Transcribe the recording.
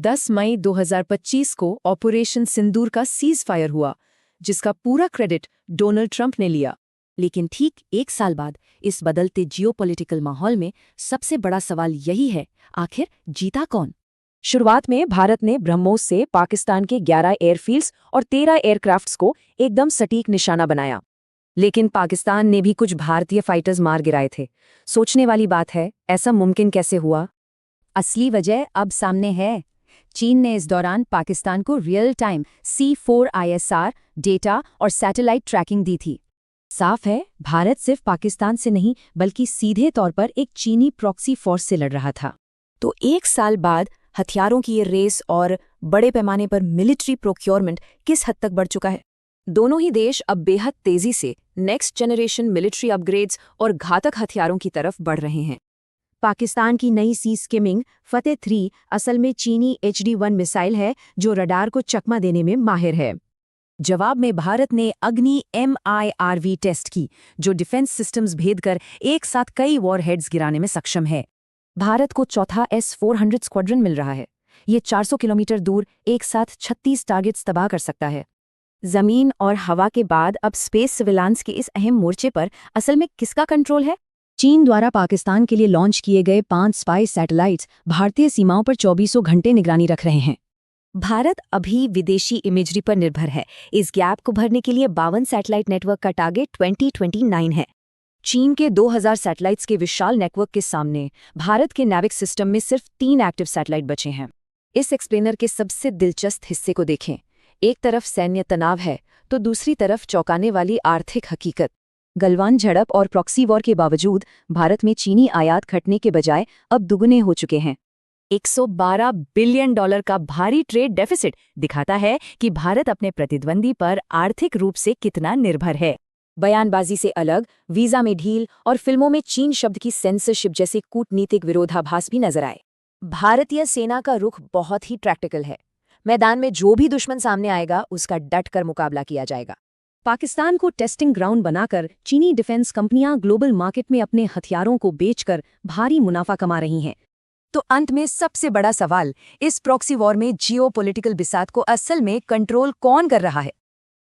10 मई 2025 को ऑपरेशन सिंदूर का cease fire हुआ, जिसका पूरा क्रेडिट डोनाल्ड ट्रंप ने लिया। लेकिन ठीक एक साल बाद इस बदलते जियोपॉलिटिकल माहौल में सबसे बड़ा सवाल यही है, आखिर जीता कौन? शुरुआत में भारत ने ब्रह्मोस से पाकिस्तान के 11 एयरफील्ड्स और 13 एयरक्राफ्ट्स को एकदम सटीक निशाना बनाया। लेकिन पाकिस्तान ने भी कुछ भारतीय फाइटर्स मार गिराए थे। सोचने वाली बात है, ऐसा मुमकिन कैसे हुआ? असली वजह अब सामने है। चीन ने इस दौरान पाकिस्तान को real time C4 ISR data और सैटेलाइट ट्रैकिंग दी थी। साफ है, भारत सिर्फ पाकिस्तान से नहीं बल्कि सीधे तौर पर एक चीनी प्रॉक्सी फोर्स से लड़ रहा था। तो एक साल बाद हथियारों की ये रेस और बड़े पैमाने पर मिलिट्री प्रोक्योरमेंट किस हद तक बढ़ चुका है? दोनों ही देश अब बेहद तेजी से नेक्स्ट जनरेशन मिलिट्री अपग्रेड्स और घातक हथियारों की तरफ बढ़ रहे हैं। पाकिस्तान की नई सी स्किमिंग फतेह 3 असल में चीनी HD-1 मिसाइल है जो रडार को चकमा देने में माहिर है। जवाब में भारत ने अग्नि MIRV टेस्ट की, जो डिफेंस सिस्टम्स भेद कर एक साथ कई वॉरहेड्स गिराने में सक्षम है। भारत को चौथा S-400 स्क्वाड्रन मिल रहा है। ये 400 किलोमीटर दूर एक साथ 36 टारगेट्स तबाह कर सकता है। जमीन और हवा के बाद अब स्पेस सर्विलांस के इस अहम मोर्चे पर असल में किसका कंट्रोल है? चीन द्वारा पाकिस्तान के लिए लॉन्च किए गए 5 स्पाई सैटेलाइट्स भारतीय सीमाओं पर 24 घंटे निगरानी रख रहे हैं। भारत अभी विदेशी इमेजरी पर निर्भर है। इस गैप को भरने के लिए 52 सैटेलाइट नेटवर्क का टारगेट 2029 है। चीन के 2000 सैटेलाइट्स के विशाल नेटवर्क के सामने भारत के नेविक सिस्टम में सिर्फ 3 एक्टिव सैटेलाइट बचे हैं। इस एक्सप्लेनर के सबसे दिलचस्प हिस्से को देखें। एक तरफ सैन्य तनाव है तो दूसरी तरफ चौंकाने वाली आर्थिक हकीकत। गलवान झड़प और प्रॉक्सी वॉर के बावजूद भारत में चीनी आयात घटने के बजाय अब दुगने हो चुके हैं। $112 बिलियन का भारी ट्रेड डेफिसिट दिखाता है कि भारत अपने प्रतिद्वंदी पर आर्थिक रूप से कितना निर्भर है। बयानबाजी से अलग वीजा में ढील और फिल्मों में चीन शब्द की सेंसरशिप जैसे कूटनीतिक विरोधाभास भी नजर आए। भारतीय सेना का रुख बहुत ही प्रैक्टिकल है। मैदान में जो भी दुश्मन सामने आएगा उसका डट कर मुकाबला किया जाएगा। पाकिस्तान को टेस्टिंग ग्राउंड बनाकर चीनी डिफेंस कंपनियां ग्लोबल मार्केट में अपने हथियारों को बेचकर भारी मुनाफा कमा रही हैं। तो अंत में सबसे बड़ा सवाल, इस प्रॉक्सी वॉर में जियोपॉलिटिकल बिसात को असल में कंट्रोल कौन कर रहा है?